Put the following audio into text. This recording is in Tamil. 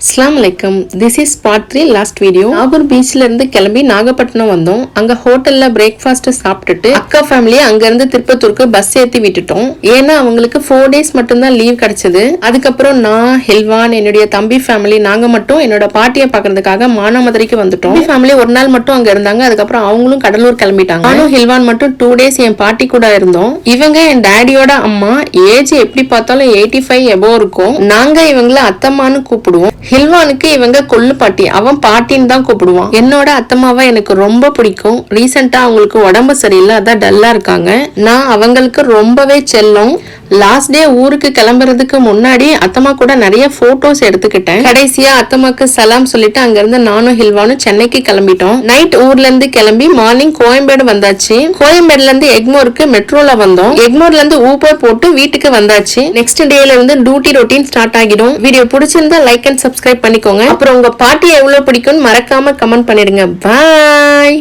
Assalamualaikum. This is part 3 last video. Nagore பீச்ல இருந்து கிளம்பி நாகப்பட்டினம் வந்தோம். அங்க ஹோட்டல்ல பிரேக்ஃபாஸ்ட் சாப்பிட்டுட்டு அக்கா ஃபேமிலி அங்க இருந்து திருப்பத்தூருக்கு பஸ் ஏத்தி விட்டுட்டோம். ஏன்னா அவங்களுக்கு 4 days மட்டும் தான் லீவ் கிடைச்சது. அதுக்கப்புறம் நான் ஹில்வான் என்னுடைய தம்பி ஃபேமிலி நாங்க மட்டும் என்னோட பாட்டியை பாக்குறதுக்காக மானாமதுரைக்கு வந்துட்டோம். ஃபேமிலி ஒரு நாள் மட்டும் அங்க இருந்தாங்க. அதுக்கப்புறம் அவங்களும் கடலூர் கிளம்பிட்டாங்க. நானும் ஹில்வான் மட்டும் 2 days என் பாட்டி கூட இருந்தோம். இவங்க என் டாடியோட அம்மா. ஏஜ் எப்படி பார்த்தாலும் 85 எபோ இருக்கும். நாங்க இவங்களை அத்தம்மான்னு கூப்பிடுவோம். ஹில்வானுக்கு இவங்க கொள்ளு பாட்டி, அவன் பாட்டின்னு தான் கூப்பிடுவான். என்னோட அத்தம்மாவை எனக்கு ரொம்ப பிடிக்கும். ரீசெண்டா அவங்களுக்கு உடம்பு சரியில்லை, அதான் டல்லா இருக்காங்க. நான் அவங்களுக்கு ரொம்பவே செல்லம். லாஸ்ட் டே ஊருக்கு கிளம்புறதுக்கு முன்னாடி அத்தம்மா கூட நிறைய போட்டோஸ் எடுத்துக்கிட்டேன். கடைசியா அத்தம்மாக்கு சலாம் சொல்லிட்டு அங்க இருந்து நானும் ஹில்வானும் சென்னைக்கு கிளம்பிட்டோம். நைட் ஊர்ல இருந்து கிளம்பி மார்னிங் கோயம்பேடு வந்தாச்சு. கோயம்பேடுல இருந்து எக்மோருக்கு மெட்ரோல வந்தோம். எக்மோர்ல இருந்து ஊபர் போட்டு வீட்டுக்கு வந்தாச்சு. நெக்ஸ்ட் டேல இருந்து டியூட்டி ரொட்டீன் ஸ்டார்ட் ஆகிடும். வீடியோ பிடிச்சிருந்தா லைக் அண்ட் சப்ஸ்கிரைப் பண்ணிக்கோங்க. அப்புறம் உங்க பாட்டி எவ்வளவு பிடிக்கும்னு மறக்காம கமெண்ட் பண்ணிடுங்க. பாய்.